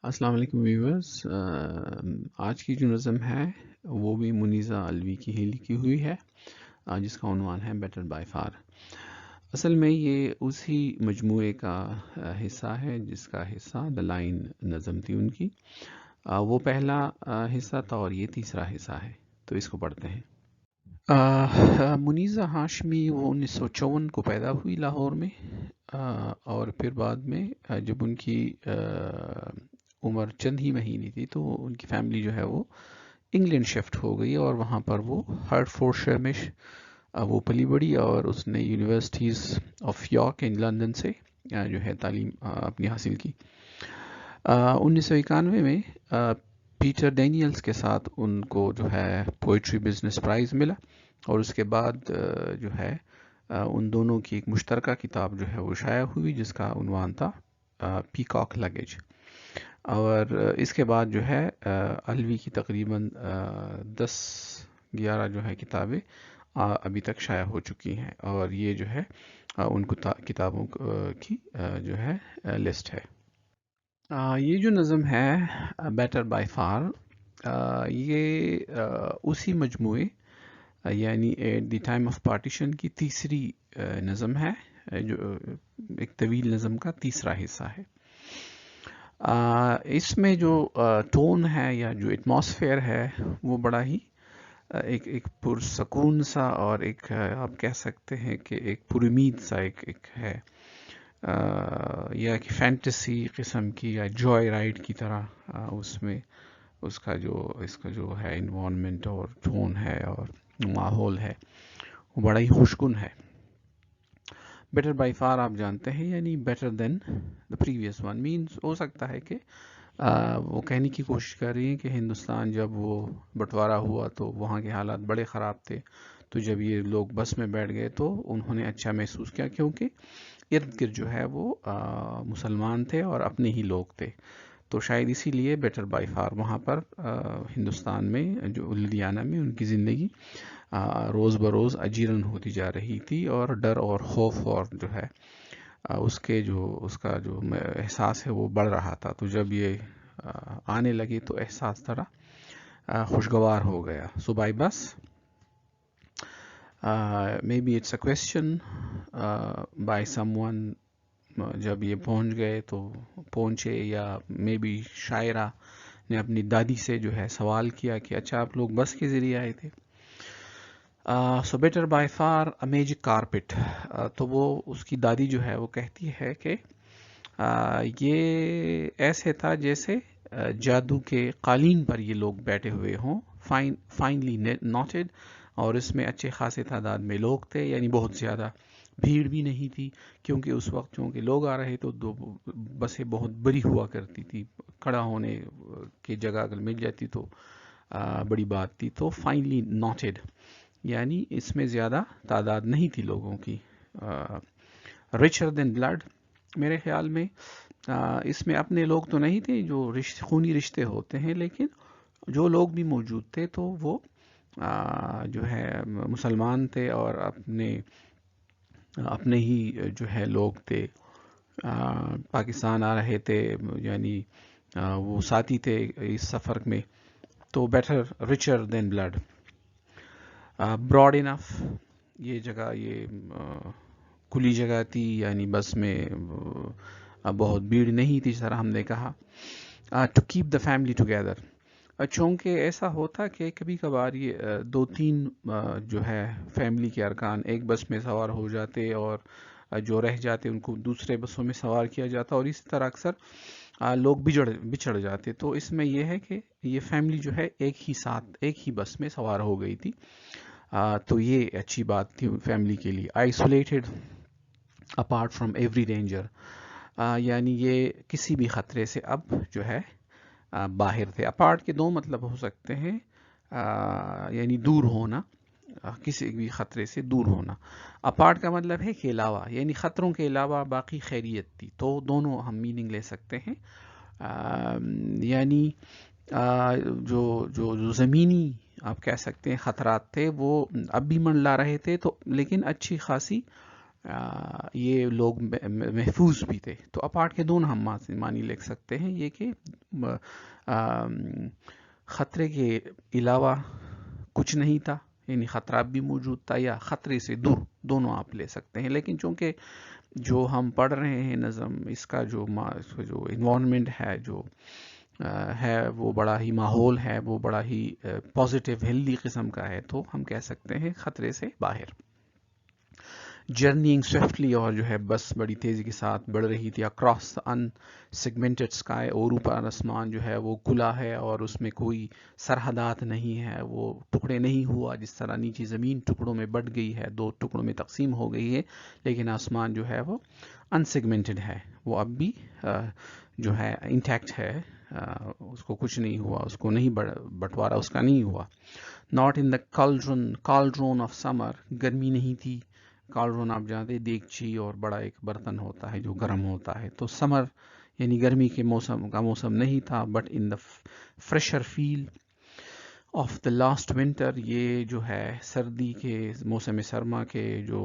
السلام علیکم ویورز، آج کی جو نظم ہے وہ بھی منیزہ الوی کی ہی لکھی ہوئی ہے، جس کا عنوان ہے بیٹر بائی فار۔ اصل میں یہ اسی مجموعے کا حصہ ہے جس کا حصہ دا لائن نظم تھی ان کی۔ وہ پہلا حصہ تھا اور یہ تیسرا حصہ ہے، تو اس کو پڑھتے ہیں۔ منیزہ ہاشمی وہ 1954 کو پیدا ہوئی لاہور میں، اور پھر بعد میں جب ان کی عمر چند ہی مہینے تھی تو ان کی فیملی جو ہے وہ انگلینڈ شفٹ ہو گئی، اور وہاں پر وہ ہارٹ فورڈ شائر میں وہ پلی بڑھی، اور اس نے universities of York and London سے جو ہے تعلیم اپنی حاصل کی۔ 1991 میں پیٹر ڈینیلز کے ساتھ ان کو جو ہے پوئٹری بزنس پرائز ملا، اور اس کے بعد جو ہے ان دونوں کی ایک مشترکہ کتاب جو ہے وہ شائع ہوئی جس کا عنوان تھا پیکاک لگیج۔ اور اس کے بعد جو ہے الوی کی تقریباً 10-11 جو ہے کتابیں ابھی تک شائع ہو چکی ہیں، اور یہ جو ہے ان کو کتابوں کی جو ہے لسٹ ہے۔ یہ جو نظم ہے بیٹر بائی فار، یہ اسی مجموعے یعنی at the time of partition کی تیسری نظم ہے، جو ایک طویل نظم کا تیسرا حصہ ہے۔ اس میں جو ٹون ہے یا جو ایٹماسفیئر ہے وہ بڑا ہی ایک پرسکون سا، اور ایک آپ کہہ سکتے ہیں کہ ایک پر امید سا ایک ہے، یا کہ فینٹیسی قسم کی یا جوائے رائڈ کی طرح اس میں اس کا جو ہے انوائرمنٹ اور ٹون ہے اور ماحول ہے وہ بڑا ہی خوشگن ہے۔ بیٹر بائی فار آپ جانتے ہیں یعنی better than the previous one, means ہو سکتا ہے کہ وہ کہنے کی کوشش کر رہی ہیں کہ ہندوستان جب وہ بٹوارا ہوا تو وہاں کے حالات بڑے خراب تھے، تو جب یہ لوگ بس میں بیٹھ گئے تو انہوں نے اچھا محسوس کیا، کیونکہ ارد گرد جو ہے وہ مسلمان تھے اور اپنے ہی لوگ تھے، تو شاید اسی لیے بیٹر بائی فار وہاں پر ہندوستان میں جو لدھیانہ میں ان کی زندگی روز بروز اجیرن ہوتی جا رہی تھی، اور ڈر اور خوف اور جو ہے اس کا جو احساس ہے وہ بڑھ رہا تھا، تو جب یہ آنے لگے تو احساس طرح خوشگوار ہو گیا۔ So by bus, maybe it's a question by someone، جب یہ پہنچ گئے تو پہنچے، یا مے بی شاعرہ نے اپنی دادی سے جو ہے سوال کیا کہ اچھا آپ لوگ بس کے ذریعے آئے تھے۔ So better by far a magic carpet, تو وہ اس کی دادی جو ہے وہ کہتی ہے کہ یہ ایسے تھا جیسے جادو کے قالین پر یہ لوگ بیٹھے ہوئے ہوں، فائنلی نوٹڈ، اور اس میں اچھے خاصے تعداد میں لوگ تھے، یعنی بہت زیادہ بھیڑ بھی نہیں تھی، کیونکہ اس وقت چونکہ لوگ آ رہے تو دو بسیں بہت بڑی ہوا کرتی تھی، کھڑا ہونے کی جگہ اگر مل جاتی تو بڑی بات تھی، تو فائنلی نوٹڈ یعنی اس میں زیادہ تعداد نہیں تھی لوگوں کی۔ ریچر دین بلڈ، میرے خیال میں اس میں اپنے لوگ تو نہیں تھے جو خونی رشتے ہوتے ہیں، لیکن جو لوگ بھی موجود تھے تو وہ جو ہے مسلمان تھے اور اپنے ہی جو ہے لوگ تھے، پاکستان آ رہے تھے، یعنی وہ ساتھی تھے اس سفر میں، تو بیٹر ریچر دین بلڈ۔ براڈ انف، یہ جگہ یہ کھلی جگہ تھی، یعنی بس میں بہت بھیڑ نہیں تھی، جس طرح ہم نے کہا۔ To keep the family together, چونکہ ایسا ہوتا کہ کبھی کبھار یہ 2-3 جو ہے فیملی کے ارکان ایک بس میں سوار ہو جاتے، اور جو رہ جاتے ان کو دوسرے بسوں میں سوار کیا جاتا، اور اس طرح اکثر لوگ بچھڑ جاتے، تو اس میں یہ ہے کہ یہ فیملی جو ہے ایک ہی بس میں سوار ہو گئی تھی، تو یہ اچھی بات تھی فیملی کے لیے۔ Isolated apart from every danger, یعنی یہ کسی بھی خطرے سے اب جو ہے باہر تھے۔ اپارٹ کے 2 مطلب ہو سکتے ہیں، یعنی دور ہونا، کسی بھی خطرے سے دور ہونا۔ اپارٹ کا مطلب ہے کہ علاوہ، یعنی خطروں کے علاوہ باقی خیریت تھی، تو دونوں ہم میننگ لے سکتے ہیں، یعنی جو زمینی آپ کہہ سکتے ہیں خطرات تھے وہ اب بھی منڈلا رہے تھے، تو لیکن اچھی خاصی یہ لوگ محفوظ بھی تھے، تو اپارٹ کے دونوں ہم معنی لکھ سکتے ہیں، یہ کہ خطرے کے علاوہ کچھ نہیں تھا، یعنی خطرہ بھی موجود تھا، یا خطرے سے دور، دونوں آپ لے سکتے ہیں. لیکن چونکہ جو ہم پڑھ رہے ہیں نظم، اس کا جو انوائرمنٹ ہے، جو ہے وہ بڑا ہی ماحول ہے، وہ بڑا ہی پازیٹیو ہیلدی قسم کا ہے، تو ہم کہہ سکتے ہیں خطرے سے باہر. جرنیئنگ سوئفٹلی، اور جو ہے بس بڑی تیزی کے ساتھ بڑھ رہی تھی اکراس ان سیگمنٹڈ اسکائی، اور اوپر آسمان جو ہے وہ کھلا ہے اور اس میں کوئی سرحدات نہیں ہے، وہ ٹکڑے نہیں ہوا جس طرح نیچی زمین ٹکڑوں میں بٹ گئی ہے، دو ٹکڑوں میں تقسیم ہو گئی ہے، لیکن آسمان جو ہے وہ ان سیگمنٹڈ ہے، وہ اب بھی جو ہے انٹیکٹ ہے، اس کو کچھ نہیں ہوا، اس کو نہیں بٹوارا اس کا نہیں ہوا. ناٹ ان دا کالڈرون آف سمر، گرمی نہیں تھی. کالڈرون آپ جانتے دیگچی اور بڑا ایک برتن ہوتا ہے جو گرم ہوتا ہے، تو سمر یعنی گرمی کے موسم کا موسم نہیں تھا. But in the fresher feel of the last winter, یہ جو ہے سردی کے موسم سرما کے جو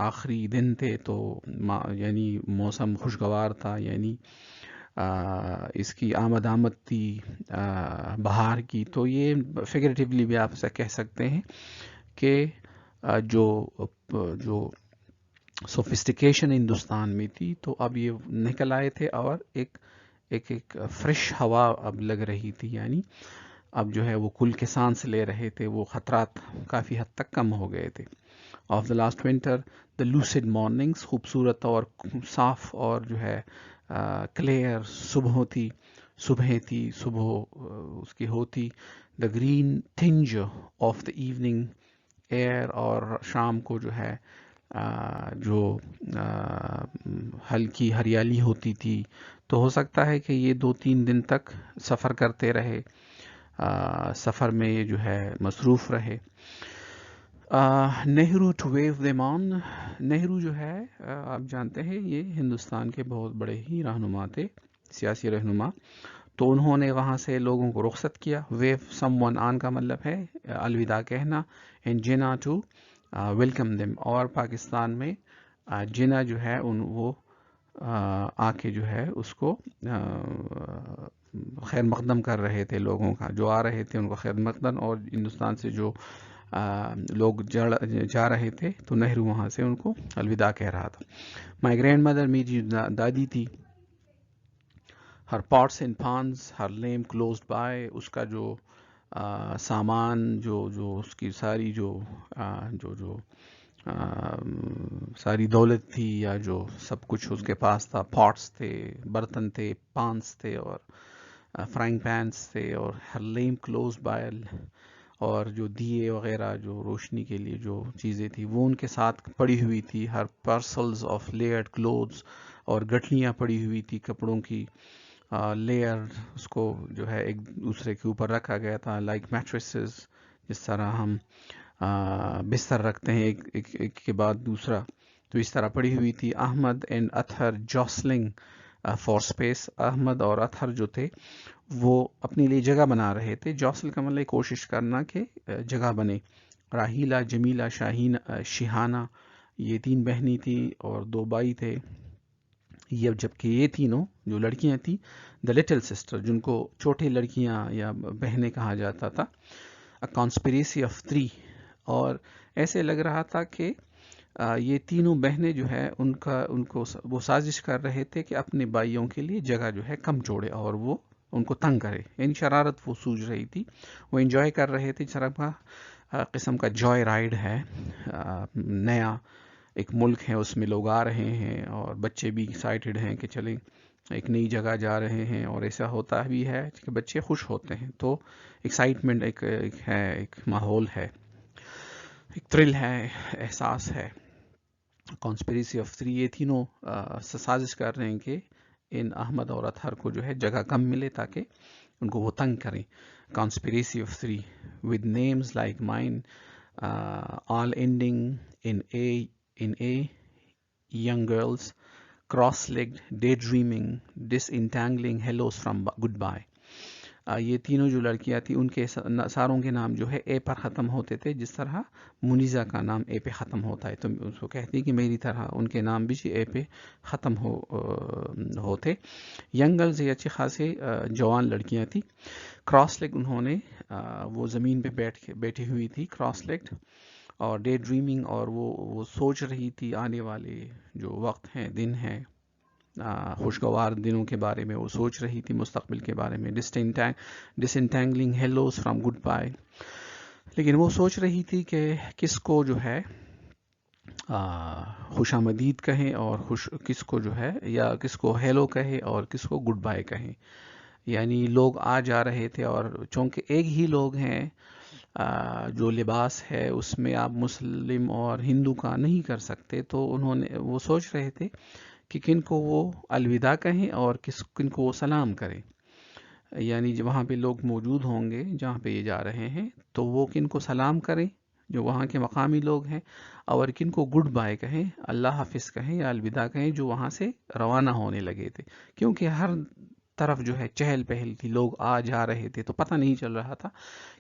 آخری دن تھے، تو یعنی موسم خوشگوار تھا، یعنی اس کی آمد تھی بہار کی. تو یہ فگریٹیولی بھی آپ سے کہہ سکتے ہیں کہ جو سوفسٹیکیشن ہندوستان میں تھی، تو اب یہ نکل آئے تھے، اور ایک فریش ہوا اب لگ رہی تھی، یعنی اب جو ہے وہ کل کے سانس لے رہے تھے، وہ خطرات کافی حد تک کم ہو گئے تھے. Of the last winter the lucid mornings, خوبصورت اور صاف اور جو ہے کلیئر صبح تھی، اس کی ہوتی. The green tinge of the evening air, اور شام کو جو ہے جو ہلکی ہریالی ہوتی تھی. تو ہو سکتا ہے کہ یہ 2-3 دن تک سفر کرتے رہے، سفر میں یہ جو ہے مصروف رہے. Nehru to view them on, Nehru جو ہے آپ جانتے ہیں یہ ہندوستان کے بہت بڑے ہی رہنما تھے، سیاسی رہنما. تو انہوں نے وہاں سے لوگوں کو رخصت کیا. ویو سم ون آن کا مطلب ہے الوداع کہنا، اینڈ جنا ٹو ویلکم دیم. اور پاکستان میں جنا جو ہے وہ آ کے جو ہے اس کو خیر مقدم کر رہے تھے، لوگوں کا جو آ رہے تھے ان کو خیر مقدم، اور ہندوستان سے جو لوگ جا رہے تھے تو نہرو وہاں سے ان کو الوداع کہہ رہا تھا. مائی گرینڈ مدر، میری دادی تھی. Her pots and pans, her lamp closed by, اس کا جو سامان، جو اس کی ساری جو ساری دولت تھی، یا جو سب کچھ اس کے پاس تھا، پاٹس تھے، برتن تھے، پانس تھے، اور فرائنگ پینس تھے، اور ہر لیم کلوز بائل، اور جو دیے وغیرہ جو روشنی کے لیے جو چیزیں تھی وہ ان کے ساتھ پڑی ہوئی تھی. ہر پارسلز آف لیئرڈ کلوتھس، اور گٹھلیاں پڑی ہوئی تھی کپڑوں کی لیئر، اس کو جو ہے ایک دوسرے کے اوپر رکھا گیا تھا، لائک میٹریسز، جس طرح ہم بستر رکھتے ہیں ایک کے بعد دوسرا، تو اس طرح پڑی ہوئی تھی. Ahmad and Athar jostling for space, Ahmad اور اطہر جو تھے وہ اپنے لیے جگہ بنا رہے تھے. جاسل کا مطلب کوشش کرنا کہ جگہ بنے. راہیلہ، جمیلہ، شیہانہ، یہ 3 بہنیں تھیں اور 2 بھائی تھے. یہ جبکہ یہ تینوں جو لڑکیاں تھیں، دا لٹل سسٹر، جن کو چھوٹی لڑکیاں یا بہنیں کہا جاتا تھا، کانسپریسی آف 3. اور ایسے لگ رہا تھا کہ یہ تینوں بہنیں جو ہے ان کو وہ سازش کر رہے تھے کہ اپنے بھائیوں کے لیے جگہ جو ہے کم چھوڑے اور وہ ان کو تنگ کرے، یعنی شرارت وہ سوچ رہی تھی. وہ انجوائے کر رہے تھے، جس طرح کا قسم کا جوائے رائڈ ہے، نیا ایک ملک ہے، اس میں لوگ آ رہے ہیں اور بچے بھی ایکسائٹیڈ ہیں کہ چلیں ایک نئی جگہ جا رہے ہیں. اور ایسا ہوتا بھی ہے کہ بچے خوش ہوتے ہیں، تو ایکسائٹمنٹ ایک ہے، ایک ماحول ہے، ایک تھرل ہے، احساس ہے. کانسپریسی آف 3، یہ تینوں سازش کر رہے ہیں کہ ان احمد اور اطہر کو جو ہے جگہ کم ملے تاکہ ان کو وہ تنگ کریں. Conspiracy of 3 with names like mine, all ending in a, young girls, cross-legged, daydreaming, disentangling hellos from goodbye. یہ تینوں جو لڑکیاں تھیں ان کے ساروں کے نام جو ہے اے پر ختم ہوتے تھے، جس طرح منیزہ کا نام اے پہ ختم ہوتا ہے، تو اس کو کہتی کہ میری طرح ان کے نام بھی اے پہ ختم ہوتے۔ ینگ گرلز یہ اچھے خاصے جوان لڑکیاں تھیں، کراس لیگ انہوں نے وہ زمین پہ بیٹھی ہوئی تھی کراس لیگڈ، اور ڈے ڈریمنگ، اور وہ سوچ رہی تھی آنے والے جو وقت ہیں، دن ہیں، خوشگوار دنوں کے بارے میں وہ سوچ رہی تھی، مستقبل کے بارے میں، ڈس انٹینگلنگ ہیلوز فرام گڈ بائی۔ لیکن وہ سوچ رہی تھی کہ کس کو جو ہے خوش آمدید کہیں، اور کس کو جو ہے، یا کس کو ہیلو کہے اور کس کو گڈ بائی کہیں۔ یعنی لوگ آ جا رہے تھے، اور چونکہ ایک ہی لوگ ہیں، جو لباس ہے اس میں آپ مسلم اور ہندو کا نہیں کر سکتے، تو انہوں نے وہ سوچ رہے تھے کہ کن کو وہ الوداع کہیں اور کن کو وہ سلام کریں۔ یعنی وہاں پہ لوگ موجود ہوں گے جہاں پہ یہ جا رہے ہیں، تو وہ کن کو سلام کریں جو وہاں کے مقامی لوگ ہیں، اور کن کو گڈ بائی کہیں، اللہ حافظ کہیں یا الوداع کہیں، جو وہاں سے روانہ ہونے لگے تھے۔ کیونکہ ہر طرف جو ہے چہل پہل تھی، لوگ آ جا رہے تھے، تو پتہ نہیں چل رہا تھا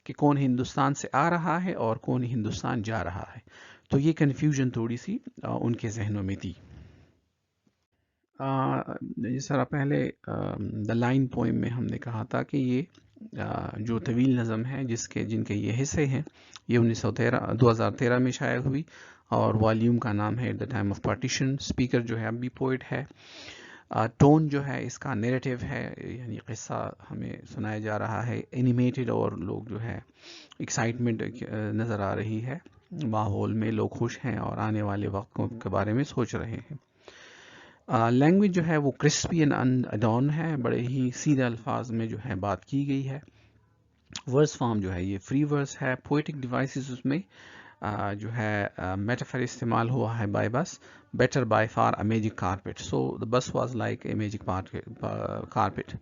کہ کون ہندوستان سے آ رہا ہے اور کون ہندوستان جا رہا ہے۔ تو یہ کنفیوژن تھوڑی سی ان کے ذہنوں میں تھی۔ جس طرح پہلے دا لائن پوئم میں ہم نے کہا تھا کہ یہ جو طویل نظم ہے جن کے یہ حصے ہیں، یہ 2013 میں شائع ہوئی، اور والیوم کا نام ہے the time of partition. Speaker جو ہے اب بھی پوئٹ ہے۔ ٹون جو ہے اس کا نیریٹو ہے، یعنی قصہ ہمیں سنایا جا رہا ہے، اینیمیٹڈ، اور لوگ جو ہے ایکسائٹمنٹ نظر آ رہی ہے ماحول میں، لوگ خوش ہیں اور آنے والے وقت کے بارے میں سوچ رہے ہیں۔ لینگویج جو ہے وہ کرسپی اینڈ اڈون ہے، بڑے ہی سیدھے الفاظ میں جو ہے بات کی گئی ہے۔ ورس فارم جو ہے یہ فری ورس ہے۔ پوئٹک ڈیوائسز اس میں جو ہے میٹافر استعمال ہوا ہے، by bus better by far a magic carpet, so the bus was like a magic carpet.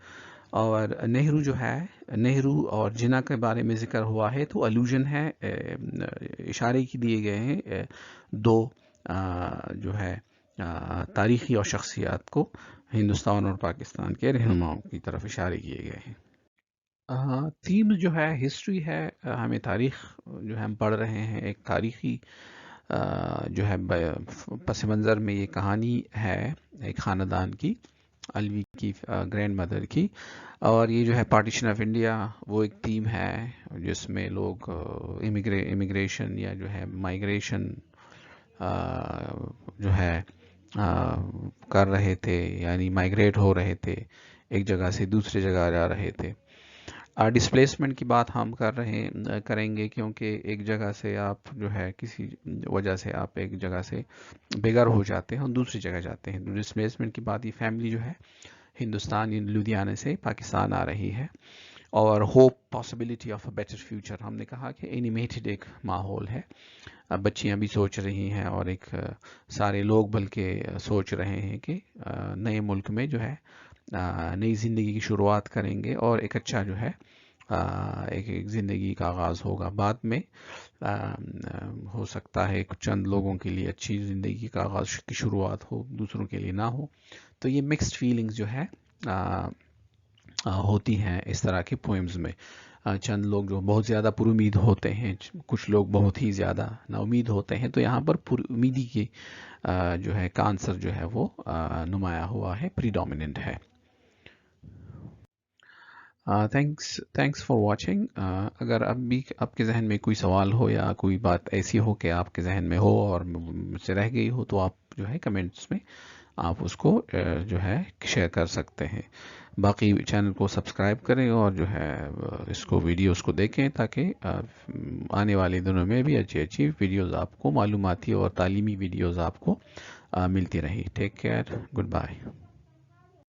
اور نہرو جو ہے، نہرو اور جنا کے بارے میں ذکر ہوا ہے، تو الوژن ہے، اشارے کی دیے گئے ہیں دو جو ہے تاریخی اور شخصیات کو، ہندوستان اور پاکستان کے رہنماؤں کی طرف اشارے کیے گئے ہیں۔ تھیم جو ہے ہسٹری ہے، ہمیں تاریخ جو ہے ہم پڑھ رہے ہیں، ایک تاریخی جو ہے پس منظر میں یہ کہانی ہے ایک خاندان کی، الوی کی گرینڈ مدر کی، اور یہ جو ہے پارٹیشن آف انڈیا وہ ایک تھیم ہے جس میں لوگ امیگریشن یا جو ہے مائیگریشن جو ہے کر رہے تھے، یعنی مائیگریٹ ہو رہے تھے، ایک جگہ سے دوسری جگہ جا رہے تھے۔ ڈسپلیسمنٹ کی بات ہم کریں گے، کیونکہ ایک جگہ سے آپ جو ہے کسی وجہ سے آپ ایک جگہ سے بے گھر ہو جاتے ہیں اور دوسری جگہ جاتے ہیں۔ ڈسپلیسمنٹ کی بات، یہ فیملی جو ہے ہندوستان لدھیانے سے پاکستان آ رہی ہے، اور hope possibility of a better future, ہم نے کہا کہ اینیمیٹڈ ایک ماحول ہے، بچیاں بھی سوچ رہی ہیں، اور ایک سارے لوگ بلکہ سوچ رہے ہیں کہ نئے ملک میں جو ہے نئی زندگی کی شروعات کریں گے، اور ایک اچھا جو ہے ایک زندگی کا آغاز ہوگا۔ بعد میں ہو سکتا ہے چند لوگوں کے لیے اچھی زندگی کا آغاز کی شروعات ہو، دوسروں کے لیے نہ ہو۔ تو یہ مکسڈ فیلنگز جو ہے ہوتی ہیں اس طرح کے پوئمز میں۔ چند لوگ جو بہت زیادہ پر امید ہوتے ہیں، کچھ لوگ بہت ہی زیادہ نا امید ہوتے ہیں، تو یہاں پر پر امیدی کی جو ہے کا عنصر جو ہے وہ نمایاں ہوا ہے، پریڈومیننٹ ہے۔ Thanks for watching. اگر اب بھی آپ کے ذہن میں کوئی سوال ہو یا کوئی بات ایسی ہو کہ آپ کے ذہن میں ہو اور مجھ سے رہ گئی ہو، تو آپ جو ہے کمنٹس میں آپ اس کو جو ہے شیئر کر سکتے ہیں۔ باقی چینل کو سبسکرائب کریں اور جو ہے اس کو ویڈیوز کو دیکھیں، تاکہ آنے والے دنوں میں بھی اچھی ویڈیوز آپ کو، معلوماتی اور تعلیمی ویڈیوز آپ کو ملتی رہی۔ Take care, good bye.